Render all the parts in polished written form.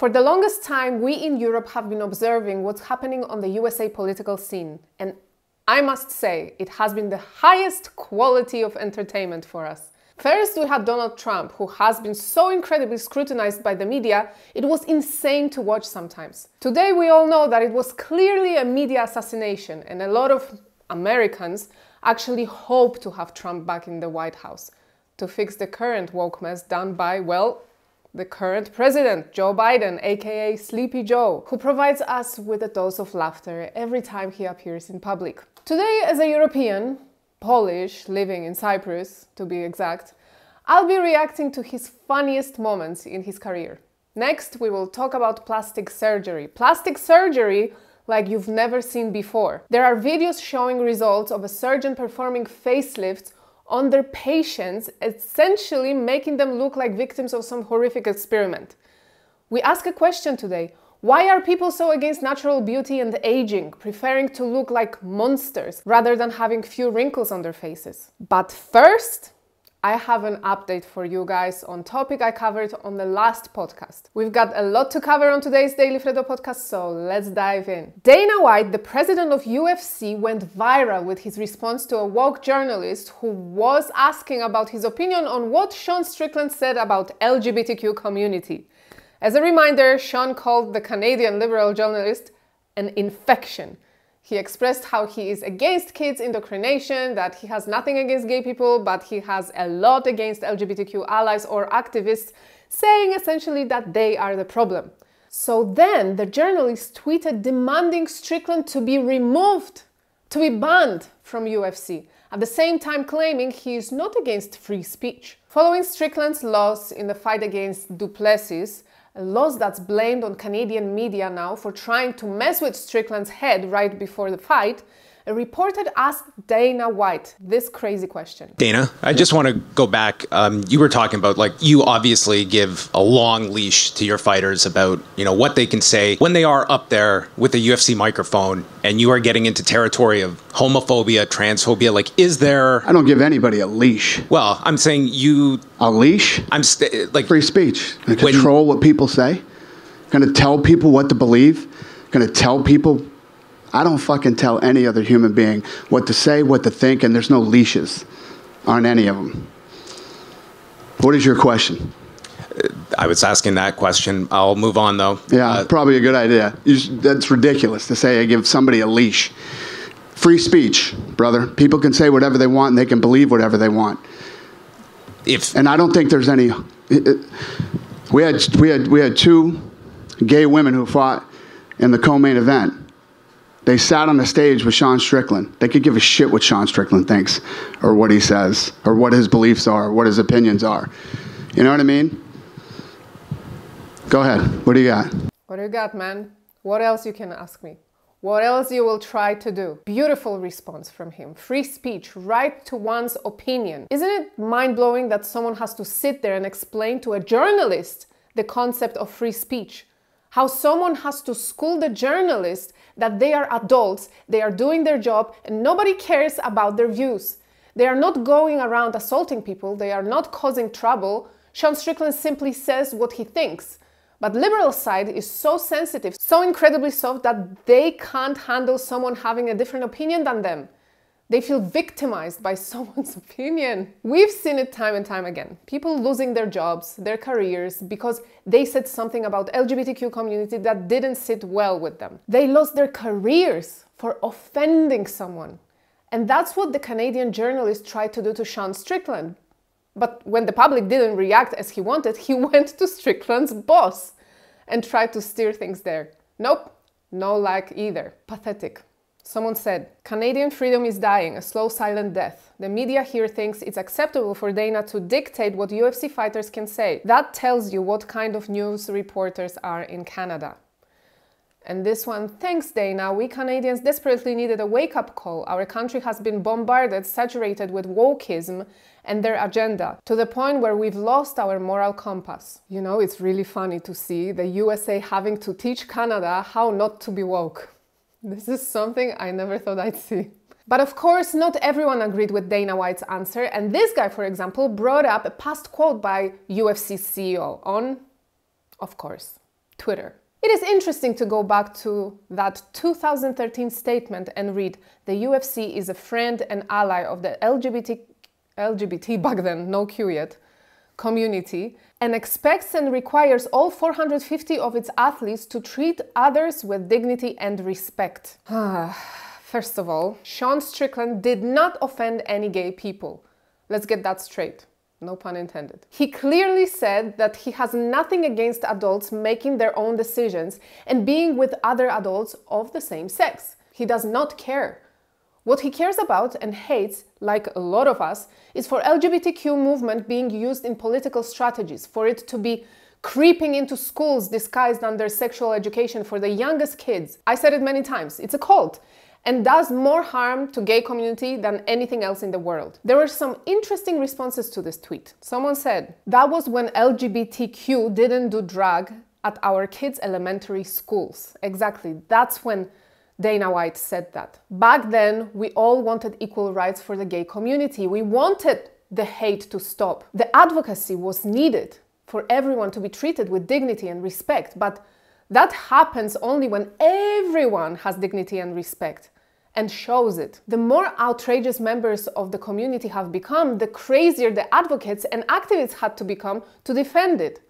For the longest time, we in Europe have been observing what's happening on the USA political scene, and I must say, it has been the highest quality of entertainment for us. First, we had Donald Trump, who has been so incredibly scrutinized by the media, it was insane to watch sometimes. Today, we all know that it was clearly a media assassination, and a lot of Americans actually hope to have Trump back in the White House to fix the current woke mess done by, well, the current president, Joe Biden, aka Sleepy Joe, who provides us with a dose of laughter every time he appears in public. Today, as a European, Polish, living in Cyprus, to be exact, I'll be reacting to his funniest moments in his career. Next, we will talk about plastic surgery. Plastic surgery like you've never seen before. There are videos showing results of a surgeon performing facelifts on their patients, essentially making them look like victims of some horrific experiment. We ask a question today. Why are people so against natural beauty and aging, preferring to look like monsters rather than having few wrinkles on their faces? But first, I have an update for you guys on topic I covered on the last podcast. We've got a lot to cover on today's Daily Freddo podcast, so let's dive in. Dana White, the president of UFC, went viral with his response to a woke journalist who was asking about his opinion on what Sean Strickland said about LGBTQ community. As a reminder, Sean called the Canadian liberal journalist an infection. He expressed how he is against kids' indoctrination, that he has nothing against gay people, but he has a lot against LGBTQ allies or activists, saying essentially that they are the problem. So then the journalist tweeted demanding Strickland to be removed, to be banned from UFC, at the same time claiming he is not against free speech. Following Strickland's loss in the fight against Duplessis, a loss that's blamed on Canadian media now for trying to mess with Strickland's head right before the fight, a reporter asked Dana White this crazy question. Dana, I just want to go back. You were talking about, like, you obviously give a long leash to your fighters about, what they can say when they are up there with a UFC microphone, and you are getting into territory of homophobia, transphobia. Like, is there... I don't give anybody a leash. Well, I'm saying you... A leash? Like... Free speech. Control what people say. Gonna tell people what to believe. Gonna tell people... I don't fucking tell any other human being what to say, what to think, and there's no leashes on any of them. What is your question? I was asking that question. I'll move on, though. Yeah, probably a good idea. That's ridiculous to say I give somebody a leash. Free speech, brother. People can say whatever they want, and they can believe whatever they want. And I don't think there's any... We had two gay women who fought in the co-main event. They sat on the stage with Sean Strickland. They could give a shit what Sean Strickland thinks, or what he says, or what his beliefs are, or what his opinions are. You know what I mean? Go ahead. What do you got? What do you got, man? What else you can ask me? What else you will try to do? Beautiful response from him. Free speech, right to one's opinion. Isn't it mind-blowing that someone has to sit there and explain to a journalist the concept of free speech? How someone has to school the journalist that they are adults, they are doing their job, and nobody cares about their views. They are not going around assaulting people, they are not causing trouble. Sean Strickland simply says what he thinks. But liberal side is so sensitive, so incredibly soft, that they can't handle someone having a different opinion than them. They feel victimized by someone's opinion. We've seen it time and time again. People losing their jobs, their careers, because they said something about LGBTQ community that didn't sit well with them. They lost their careers for offending someone. And that's what the Canadian journalist tried to do to Sean Strickland. But when the public didn't react as he wanted, he went to Strickland's boss and tried to steer things there. Nope, no like either. Pathetic. Someone said, Canadian freedom is dying, a slow, silent death. The media here thinks it's acceptable for Dana to dictate what UFC fighters can say. That tells you what kind of news reporters are in Canada. And this one, thanks Dana, we Canadians desperately needed a wake-up call. Our country has been bombarded, saturated with wokeism and their agenda, to the point where we've lost our moral compass. You know, it's really funny to see the USA having to teach Canada how not to be woke. This is something I never thought I'd see. But of course, not everyone agreed with Dana White's answer, and this guy, for example, brought up a past quote by UFC CEO on, of course, Twitter. It is interesting to go back to that 2013 statement and read, "The UFC is a friend and ally of the LGBT back then, no Q yet, community, and expects and requires all 450 of its athletes to treat others with dignity and respect." First of all, Sean Strickland did not offend any gay people. Let's get that straight. No pun intended. He clearly said that he has nothing against adults making their own decisions and being with other adults of the same sex. He does not care. What he cares about and hates, like a lot of us, is for LGBTQ movement being used in political strategies, for it to be creeping into schools disguised under sexual education for the youngest kids. I said it many times, it's a cult and does more harm to gay community than anything else in the world. There were some interesting responses to this tweet. Someone said, "That was when LGBTQ didn't do drag at our kids' elementary schools." Exactly, that's when Dana White said that. Back then, we all wanted equal rights for the gay community. We wanted the hate to stop. The advocacy was needed for everyone to be treated with dignity and respect, but that happens only when everyone has dignity and respect and shows it. The more outrageous members of the community have become, the crazier the advocates and activists had to become to defend it.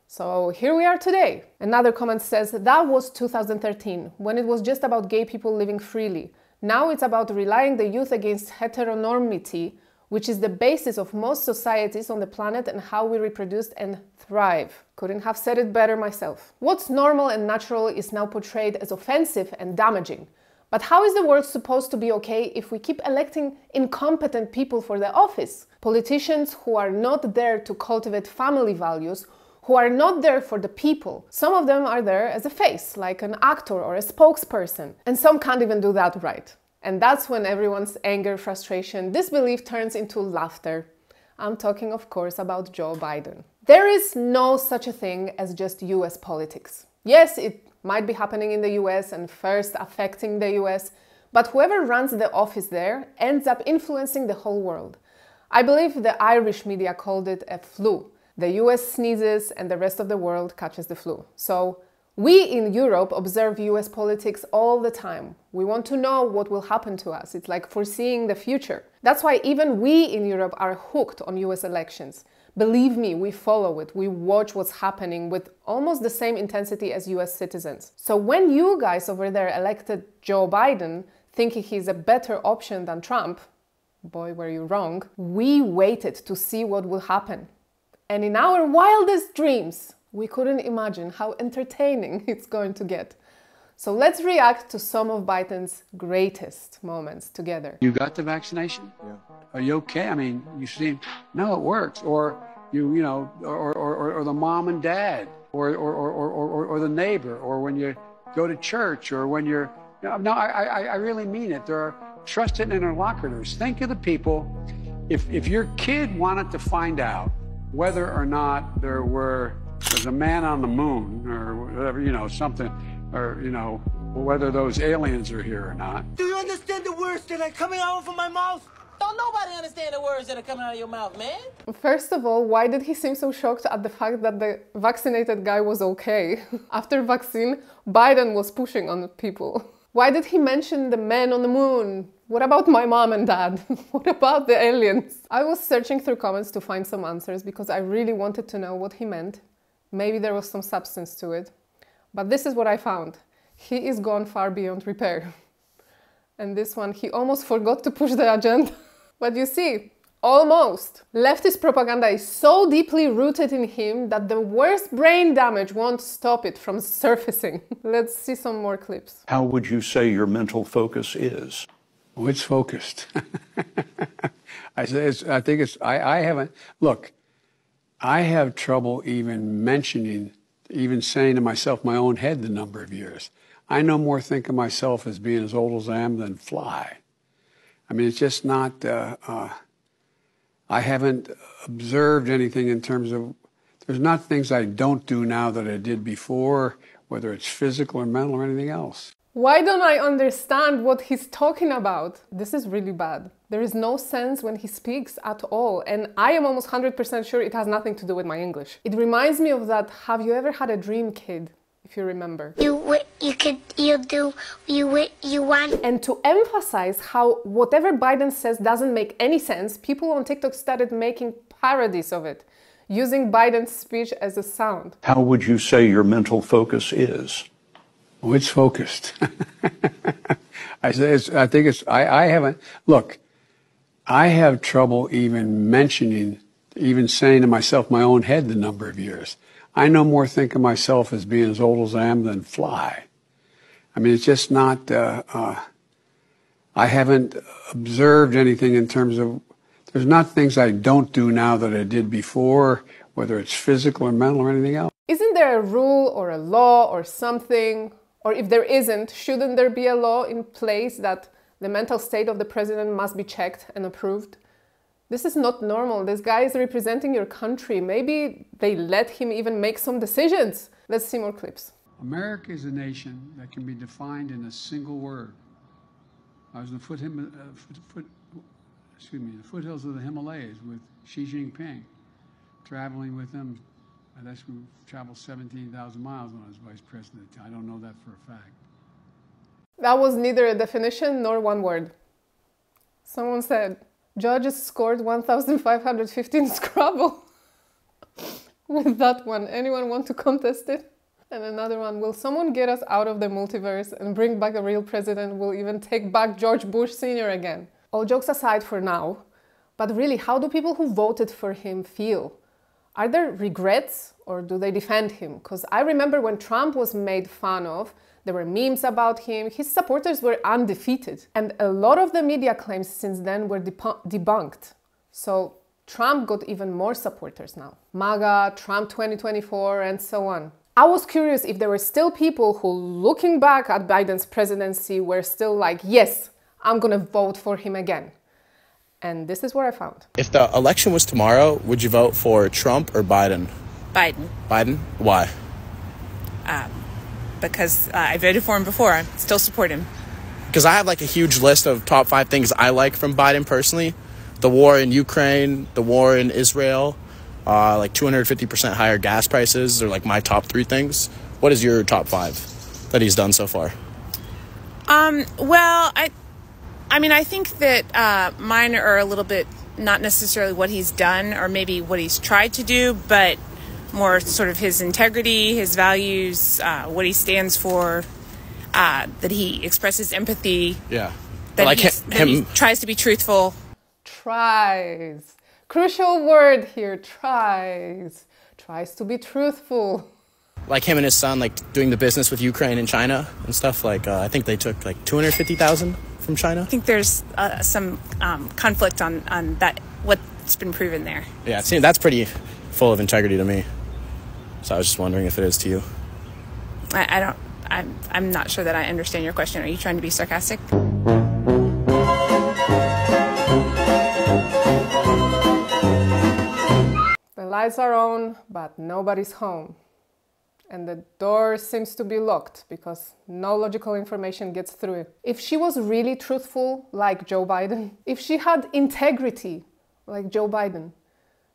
So here we are today. Another comment says, "That was 2013, when it was just about gay people living freely. Now it's about relying the youth against heteronormity, which is the basis of most societies on the planet and how we reproduce and thrive." Couldn't have said it better myself. What's normal and natural is now portrayed as offensive and damaging. But how is the world supposed to be okay if we keep electing incompetent people for the office? Politicians who are not there to cultivate family values, who are not there for the people. Some of them are there as a face, like an actor or a spokesperson. And some can't even do that right. And that's when everyone's anger, frustration, disbelief turns into laughter. I'm talking, of course, about Joe Biden. There is no such a thing as just US politics. Yes, it might be happening in the US and first affecting the US, but whoever runs the office there ends up influencing the whole world. I believe the Irish media called it a flu. The US sneezes and the rest of the world catches the flu. So we in Europe observe US politics all the time. We want to know what will happen to us. It's like foreseeing the future. That's why even we in Europe are hooked on US elections. Believe me, we follow it. We watch what's happening with almost the same intensity as US citizens. So when you guys over there elected Joe Biden, thinking he's a better option than Trump, boy, were you wrong. We waited to see what will happen. And in our wildest dreams, we couldn't imagine how entertaining it's going to get. So let's react to some of Biden's greatest moments together. You got the vaccination? Yeah. Are you okay? I mean, you seem, no, it works. Or you know, or the mom and dad, or the neighbor, or when you go to church, or when you're, no, I really mean it. There are trusted interlocutors. Think of the people. If your kid wanted to find out whether or not there's a man on the moon, or whatever, you know, something, or, you know, whether those aliens are here or not. Do you understand the words that are coming out of my mouth? Don't nobody understand the words that are coming out of your mouth, man. First of all, why did he seem so shocked at the fact that the vaccinated guy was okay? After vaccine, Biden was pushing on people. Why did he mention the man on the moon? What about my mom and dad? What about the aliens? I was searching through comments to find some answers because I really wanted to know what he meant. Maybe there was some substance to it. But this is what I found. He is gone far beyond repair. And this one, he almost forgot to push the agenda. But you see, almost. Leftist propaganda is so deeply rooted in him that the worst brain damage won't stop it from surfacing. Let's see some more clips. How would you say your mental focus is? Oh, it's focused. I haven't, look, I have trouble even saying to myself my own head the number of years. I no more think of myself as being as old as I am than fly. I mean, it's just not, I haven't observed anything in terms of, there's not things I don't do now that I did before, whether it's physical or mental or anything else. Why don't I understand what he's talking about? This is really bad. There is no sense when he speaks at all, and I am almost 100% sure it has nothing to do with my English. It reminds me of that, have you ever had a dream, kid? if you remember. You want. And to emphasize how whatever Biden says doesn't make any sense, people on TikTok started making parodies of it, using Biden's speech as a sound. How would you say your mental focus is? Oh, it's focused. I haven't, look, I have trouble even saying to myself my own head the number of years. I no more think of myself as being as old as I am than fly. I mean, it's just not, I haven't observed anything in terms of, there's not things I don't do now that I did before, whether it's physical or mental or anything else. Isn't there a rule or a law or something? Or if there isn't, shouldn't there be a law in place that the mental state of the president must be checked and approved? This is not normal. This guy is representing your country. Maybe they let him even make some decisions. Let's see more clips. America is a nation that can be defined in a single word. I was in the foothills of the Himalayas with Xi Jinping, traveling with him. I guess we traveled 17,000 miles when I was vice president. I don't know that for a fact. That was neither a definition nor one word. Someone said, judges scored 1,515 Scrabble. With that one, anyone want to contest it? And another one, will someone get us out of the multiverse and bring back a real president? Will even take back George Bush Sr. again? All jokes aside for now, but really, how do people who voted for him feel? Are there regrets or do they defend him? Because I remember when Trump was made fun of, there were memes about him, his supporters were undefeated. And a lot of the media claims since then were debunked. So Trump got even more supporters now. MAGA, Trump 2024, and so on. I was curious if there were still people who, looking back at Biden's presidency, were still like, yes, I'm gonna vote for him again. And this is what I found. If the election was tomorrow, would you vote for Trump or Biden? Biden. Biden? Why? Because I voted for him before. I still support him. Because I have like a huge list of top 5 things I like from Biden personally. The war in Ukraine, the war in Israel, like 250% higher gas prices are like my top 3 things. What is your top 5 that he's done so far? Well, I mean, I think that mine are a little bit not necessarily what he's done or maybe what he's tried to do, but more sort of his integrity, his values, what he stands for, that he expresses empathy. Yeah. That, like that he tries to be truthful. Tries. Crucial word here, tries. Tries to be truthful. Like him and his son, like doing the business with Ukraine and China and stuff. Like I think they took like 250,000 from China. I think there's some conflict on that, what's been proven there. Yeah, see, that's pretty full of integrity to me. So I was just wondering if it is to you. I'm not sure that I understand your question. Are you trying to be sarcastic? The lights are on, but nobody's home. And the door seems to be locked because no logical information gets through. If she was really truthful, like Joe Biden, if she had integrity, like Joe Biden,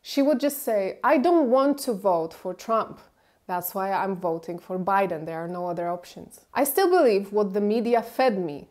she would just say, I don't want to vote for Trump. That's why I'm voting for Biden. There are no other options. I still believe what the media fed me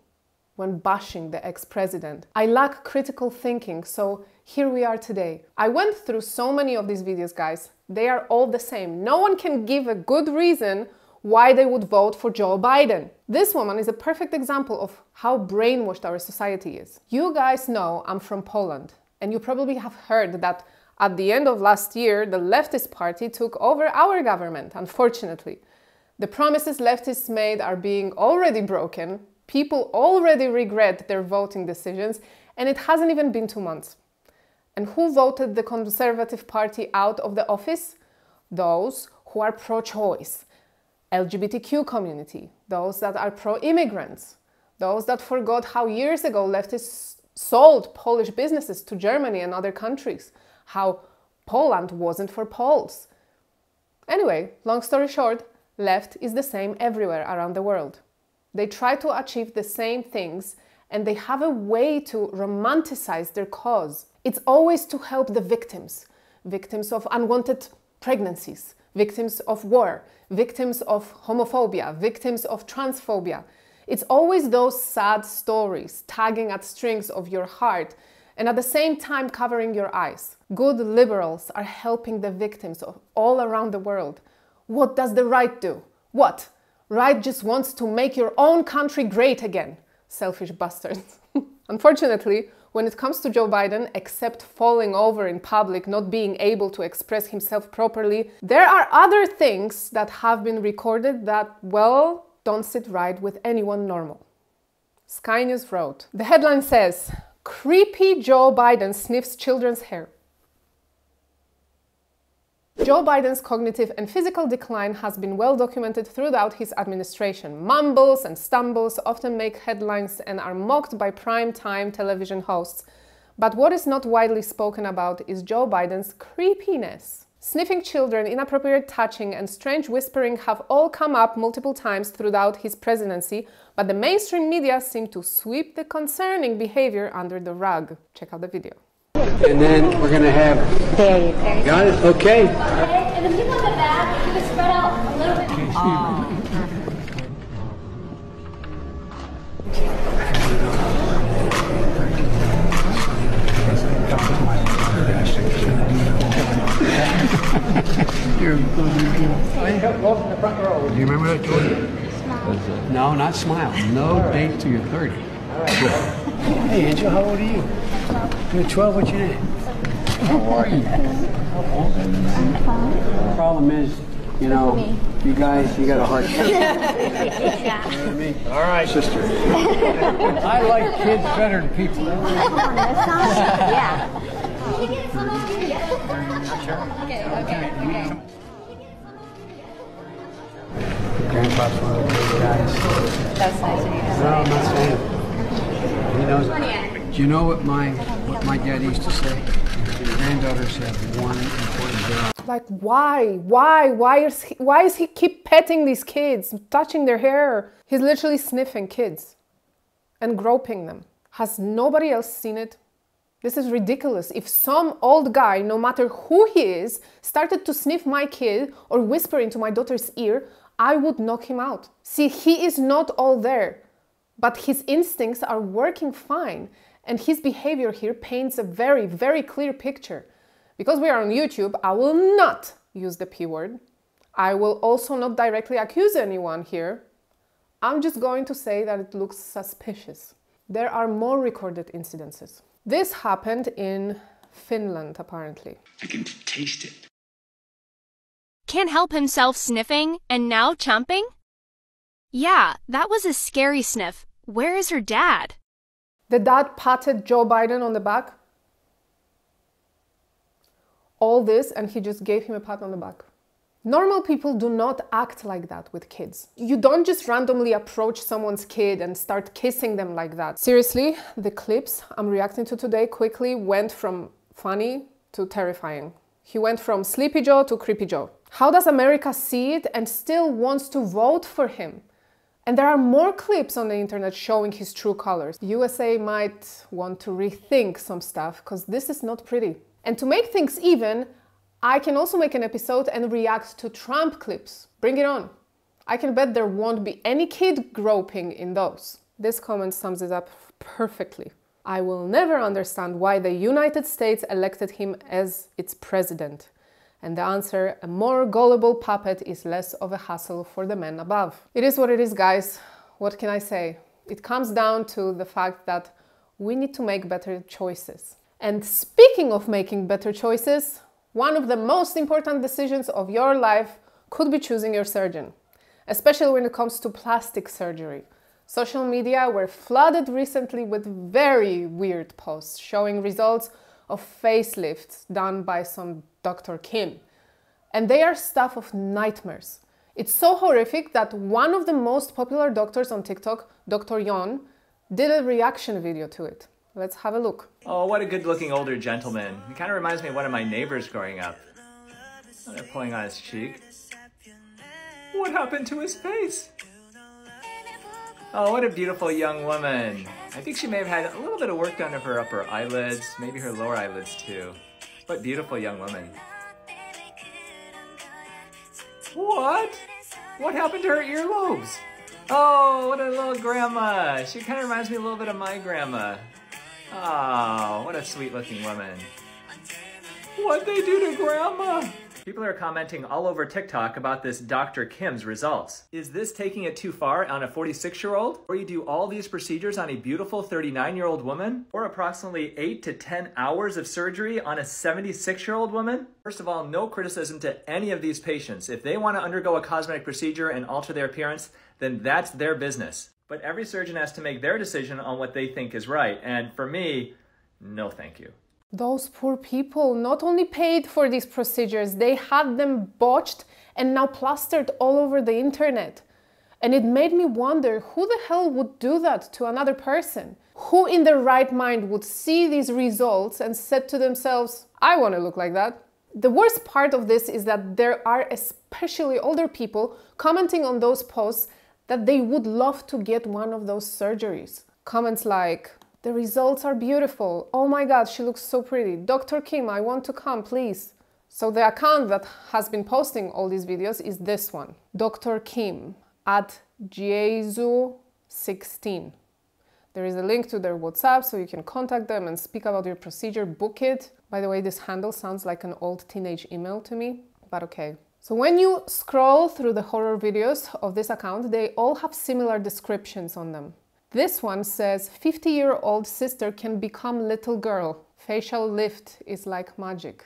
when bashing the ex-president. I lack critical thinking, so here we are today. I went through so many of these videos, guys. They are all the same. No one can give a good reason why they would vote for Joe Biden. This woman is a perfect example of how brainwashed our society is. You guys know I'm from Poland, and you probably have heard that at the end of last year, the leftist party took over our government, unfortunately. The promises leftists made are being already broken. People already regret their voting decisions, and it hasn't even been 2 months. And who voted the Conservative Party out of the office? Those who are pro-choice, LGBTQ community, those that are pro-immigrants, those that forgot how years ago leftists sold Polish businesses to Germany and other countries, how Poland wasn't for Poles. Anyway, long story short, left is the same everywhere around the world. They try to achieve the same things and they have a way to romanticize their cause. It's always to help the victims. Victims of unwanted pregnancies, victims of war, victims of homophobia, victims of transphobia. It's always those sad stories tagging at strings of your heart and at the same time covering your eyes. Good liberals are helping the victims of all around the world. What does the right do? What? Right just wants to make your own country great again. Selfish bastards. Unfortunately, when it comes to Joe Biden, except falling over in public, not being able to express himself properly, there are other things that have been recorded that, well, don't sit right with anyone normal. Sky News wrote, the headline says, "Creepy Joe Biden sniffs children's hair." Joe Biden's cognitive and physical decline has been well documented throughout his administration. Mumbles and stumbles often make headlines and are mocked by prime-time television hosts. But what is not widely spoken about is Joe Biden's creepiness. Sniffing children, inappropriate touching, and strange whispering have all come up multiple times throughout his presidency, but the mainstream media seem to sweep the concerning behavior under the rug. Check out the video. And then we're going to have... There you go. Got it? Okay. And the people in the back, you can spread out a little bit. Welcome to the front row. Do you remember what I told you? No, not smile. No date till you're 30. Hey, Angel, how old are you? You're 12. What's your name? How are you? The problem is, you know, you guys, you got a hard time. You know what I mean? All right, sister. I like kids better than people. Yeah. Okay. Grandpa's one of those guys. That's nice of you. No, I'm not saying. He knows it. Do you know what my dad used to say? Your granddaughters have one important job. Like, why is he keep petting these kids, touching their hair? He's literally sniffing kids and groping them. Has nobody else seen it? This is ridiculous. If some old guy, no matter who he is, started to sniff my kid or whisper into my daughter's ear, I would knock him out. See, he is not all there, but his instincts are working fine, and his behavior here paints a very, very clear picture. Because we are on YouTube, I will not use the P word. I will also not directly accuse anyone here. I'm just going to say that it looks suspicious. There are more recorded incidences. This happened in Finland, apparently. I can taste it. Can't help himself sniffing and now chomping? Yeah, that was a scary sniff. Where is her dad? The dad patted Joe Biden on the back. All this, and he just gave him a pat on the back. Normal people do not act like that with kids. You don't just randomly approach someone's kid and start kissing them like that. Seriously, the clips I'm reacting to today quickly went from funny to terrifying. He went from Sleepy Joe to Creepy Joe. How does America see it and still wants to vote for him? And there are more clips on the internet showing his true colors. The USA might want to rethink some stuff because this is not pretty. And to make things even, I can also make an episode and react to Trump clips. Bring it on. I can bet there won't be any kid groping in those. This comment sums it up perfectly. I will never understand why the United States elected him as its president. And the answer, a more gullible puppet is less of a hassle for the man above. It is what it is, guys. What can I say? It comes down to the fact that we need to make better choices. And speaking of making better choices, one of the most important decisions of your life could be choosing your surgeon, especially when it comes to plastic surgery. Social media were flooded recently with very weird posts showing results of facelifts done by some Dr. Kim. And they are stuff of nightmares. It's so horrific that one of the most popular doctors on TikTok, Dr. Yon, did a reaction video to it. Let's have a look. Oh, what a good-looking older gentleman. He kind of reminds me of one of my neighbors growing up. Oh, they're pulling on his cheek. What happened to his face? Oh, what a beautiful young woman. I think she may have had a little bit of work done to her upper eyelids, maybe her lower eyelids too. What beautiful young woman. What? What happened to her earlobes? Oh, what a little grandma. She kind of reminds me a little bit of my grandma. Oh, what a sweet looking woman. What'd they do to grandma? People are commenting all over TikTok about this Dr. Kim's results. Is this taking it too far on a 46-year-old? Or you do all these procedures on a beautiful 39-year-old woman? Or approximately 8 to 10 hours of surgery on a 76-year-old woman? First of all, no criticism to any of these patients. If they want to undergo a cosmetic procedure and alter their appearance, then that's their business. But every surgeon has to make their decision on what they think is right. And for me, no thank you. Those poor people not only paid for these procedures, they had them botched and now plastered all over the internet. And it made me wonder, who the hell would do that to another person? Who in their right mind would see these results and said to themselves, I want to look like that? The worst part of this is that there are especially older people commenting on those posts that they would love to get one of those surgeries. Comments like, the results are beautiful. Oh my God, she looks so pretty. Dr. Kim, I want to come, please. So the account that has been posting all these videos is this one. Dr. Kim at Jesu16. There is a link to their WhatsApp so you can contact them and speak about your procedure, book it. By the way, this handle sounds like an old teenage email to me, but okay. So when you scroll through the horror videos of this account, they all have similar descriptions on them. This one says, 50-year-old sister can become little girl. Facial lift is like magic.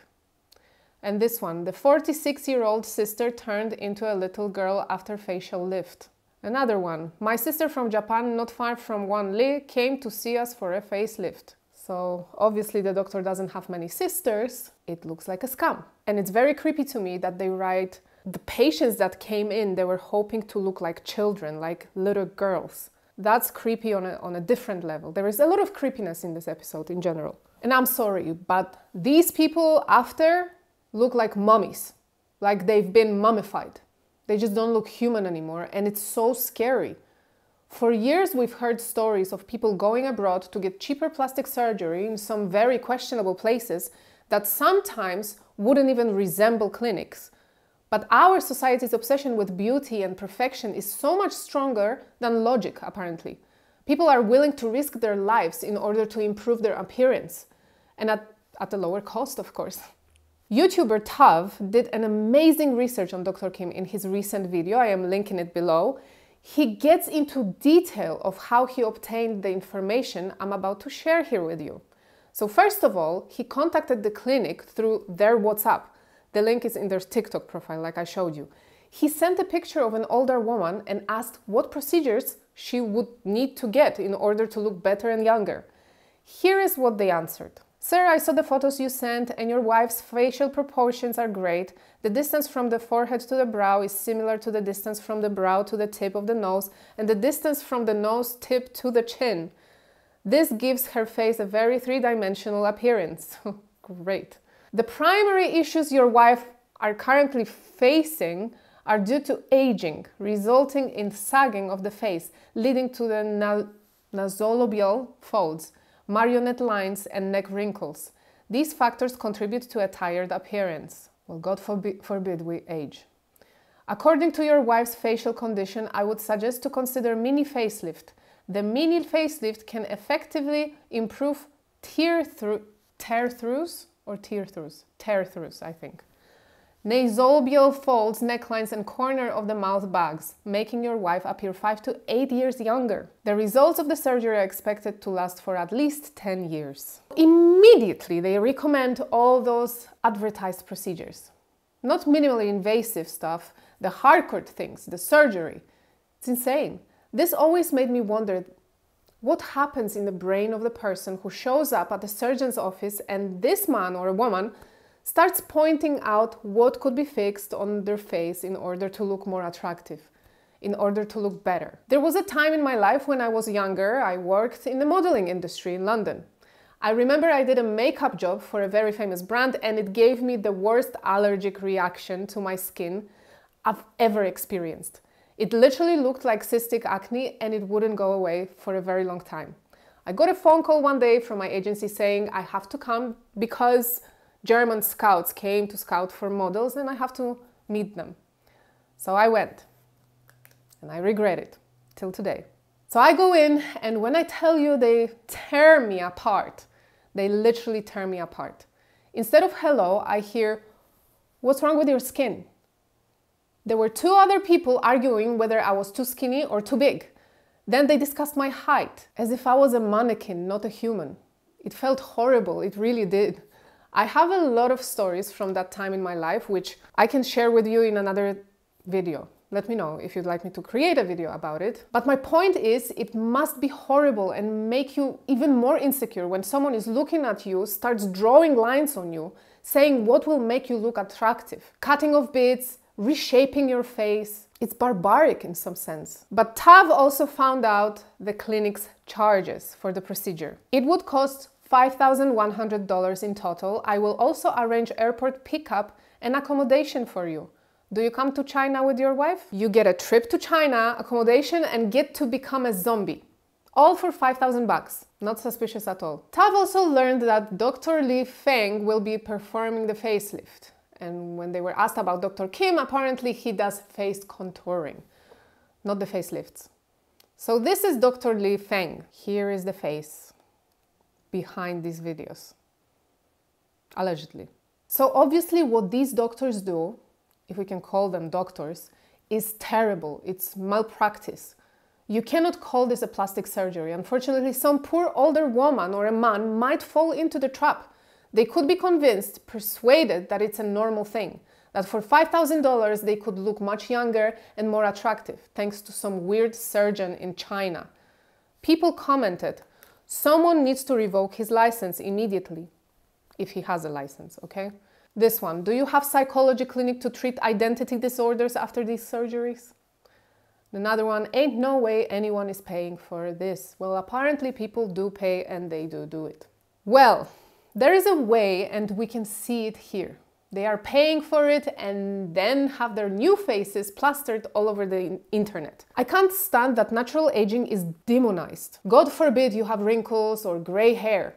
And this one, the 46-year-old sister turned into a little girl after facial lift. Another one, my sister from Japan, not far from Wanli, came to see us for a facelift. So obviously the doctor doesn't have many sisters. It looks like a scam. And it's very creepy to me that they write, the patients that came in, they were hoping to look like children, like little girls. That's creepy on a different level. There is a lot of creepiness in this episode in general. And I'm sorry, but these people after look like mummies, like they've been mummified. They just don't look human anymore, and it's so scary. For years, we've heard stories of people going abroad to get cheaper plastic surgery in some very questionable places that sometimes wouldn't even resemble clinics. But our society's obsession with beauty and perfection is so much stronger than logic, apparently. People are willing to risk their lives in order to improve their appearance, and at a lower cost, of course. YouTuber Tav did an amazing research on Dr. Kim in his recent video. I am linking it below. He gets into detail of how he obtained the information I'm about to share here with you. So first of all, he contacted the clinic through their WhatsApp. The link is in their TikTok profile, like I showed you. He sent a picture of an older woman and asked what procedures she would need to get in order to look better and younger. Here is what they answered. Sir, I saw the photos you sent and your wife's facial proportions are great. The distance from the forehead to the brow is similar to the distance from the brow to the tip of the nose and the distance from the nose tip to the chin. This gives her face a very three-dimensional appearance. Great. The primary issues your wife are currently facing are due to aging, resulting in sagging of the face, leading to the nasolabial folds, marionette lines, and neck wrinkles. These factors contribute to a tired appearance. Well, God forbid we age. According to your wife's facial condition, I would suggest to consider mini facelift. The mini facelift can effectively improve tear-throughs, I think. Nasolabial folds, necklines, and corner of the mouth bags, making your wife appear 5 to 8 years younger. The results of the surgery are expected to last for at least 10 years. Immediately, they recommend all those advertised procedures. Not minimally invasive stuff, the hardcore things, the surgery. It's insane. This always made me wonder, what happens in the brain of the person who shows up at the surgeon's office and this man or woman starts pointing out what could be fixed on their face in order to look more attractive, in order to look better. There was a time in my life when I was younger, I worked in the modeling industry in London. I remember I did a makeup job for a very famous brand and it gave me the worst allergic reaction to my skin I've ever experienced. It literally looked like cystic acne and it wouldn't go away for a very long time. I got a phone call one day from my agency saying I have to come because German scouts came to scout for models and I have to meet them. So I went, and I regret it till today. So I go in, and when I tell you, they tear me apart. They literally tear me apart. Instead of hello, I hear, what's wrong with your skin? There were two other people arguing whether I was too skinny or too big. Then they discussed my height, as if I was a mannequin, not a human. It felt horrible, it really did. I have a lot of stories from that time in my life, which I can share with you in another video. Let me know if you'd like me to create a video about it. But my point is, it must be horrible and make you even more insecure when someone is looking at you, starts drawing lines on you, saying what will make you look attractive. Cutting off bits, reshaping your face. It's barbaric in some sense. But Tav also found out the clinic's charges for the procedure. It would cost $5,100 in total. I will also arrange airport pickup and accommodation for you. Do you come to China with your wife? You get a trip to China, accommodation, and get to become a zombie. All for 5,000 bucks. Not suspicious at all. Tav also learned that Dr. Li Feng will be performing the facelift. And when they were asked about Dr. Kim, apparently he does face contouring, not the facelifts. So this is Dr. Li Feng. Here is the face behind these videos, allegedly. So obviously what these doctors do, if we can call them doctors, is terrible. It's malpractice. You cannot call this a plastic surgery. Unfortunately, some poor older woman or a man might fall into the trap. They could be convinced, persuaded that it's a normal thing, that for $5,000 they could look much younger and more attractive, thanks to some weird surgeon in China. People commented, someone needs to revoke his license immediately, if he has a license, okay? This one, do you have psychology clinic to treat identity disorders after these surgeries? Another one, ain't no way anyone is paying for this. Well, apparently people do pay and they do it. Well, there is a way and we can see it here. They are paying for it and then have their new faces plastered all over the internet. I can't stand that natural aging is demonized. God forbid you have wrinkles or gray hair.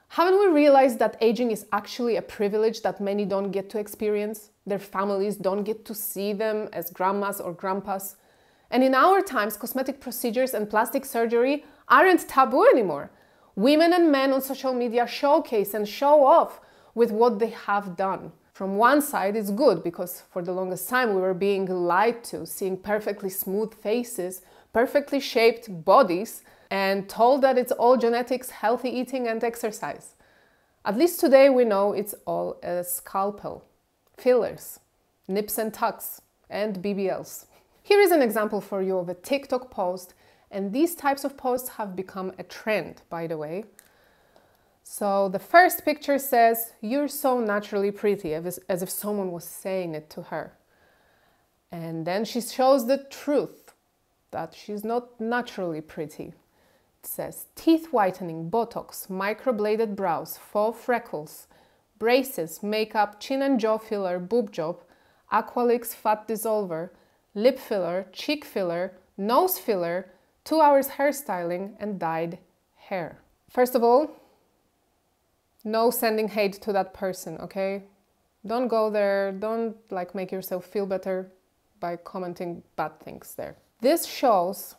Haven't we realized that aging is actually a privilege that many don't get to experience? Their families don't get to see them as grandmas or grandpas. And in our times, cosmetic procedures and plastic surgery aren't taboo anymore. Women and men on social media showcase and show off with what they have done. From one side, it's good because for the longest time we were being lied to, seeing perfectly smooth faces, perfectly shaped bodies, and told that it's all genetics, healthy eating and exercise. At least today we know it's all a scalpel, fillers, nips and tucks, and BBLs. Here is an example for you of a TikTok post, and these types of posts have become a trend, by the way. So the first picture says, "You're so naturally pretty," as if someone was saying it to her. And then she shows the truth, that she's not naturally pretty. It says, teeth whitening, Botox, microbladed brows, faux freckles, braces, makeup, chin and jaw filler, boob job, Aqualix fat dissolver, lip filler, cheek filler, nose filler, 2 hours hairstyling, and dyed hair. First of all, no sending hate to that person, okay? Don't go there, don't make yourself feel better by commenting bad things there. This shows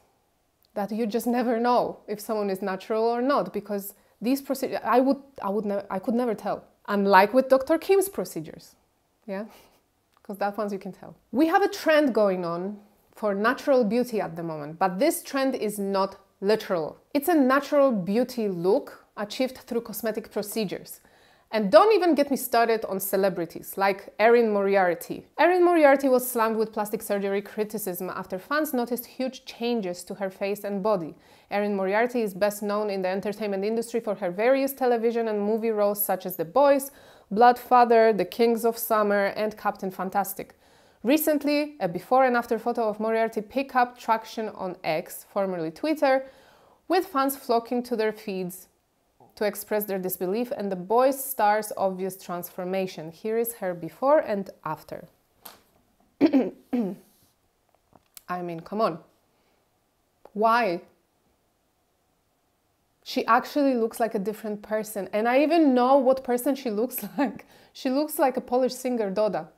that you just never know if someone is natural or not, because these procedures, I could never tell. Unlike with Dr. Kim's procedures, yeah? Because that ones you can tell. We have a trend going on for natural beauty at the moment, but this trend is not literal. It's a natural beauty look achieved through cosmetic procedures. And don't even get me started on celebrities like Erin Moriarty. Erin Moriarty was slammed with plastic surgery criticism after fans noticed huge changes to her face and body. Erin Moriarty is best known in the entertainment industry for her various television and movie roles such as The Boys, Bloodfather, The Kings of Summer, and Captain Fantastic. Recently, a before and after photo of Moriarty picked up traction on X, formerly Twitter, with fans flocking to their feeds to express their disbelief and The Boys star's obvious transformation. Here is her before and after. I mean, come on. Why? She actually looks like a different person. And I even know what person she looks like. She looks like a Polish singer, Doda.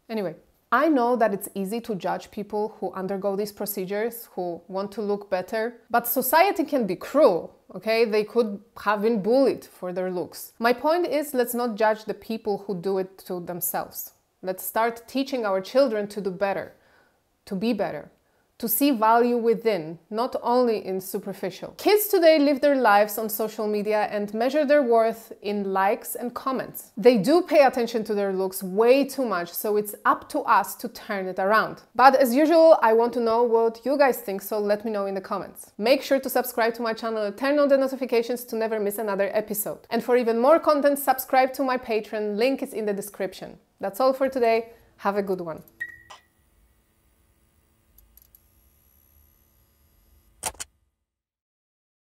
Anyway, I know that it's easy to judge people who undergo these procedures, who want to look better, but society can be cruel, okay? They could have been bullied for their looks. My point is, let's not judge the people who do it to themselves. Let's start teaching our children to do better, to be better, to see value within, not only in superficial. Kids today live their lives on social media and measure their worth in likes and comments. They do pay attention to their looks way too much, so it's up to us to turn it around. But as usual, I want to know what you guys think, so let me know in the comments. Make sure to subscribe to my channel and turn on the notifications to never miss another episode. And for even more content, subscribe to my Patreon, link is in the description. That's all for today. Have a good one.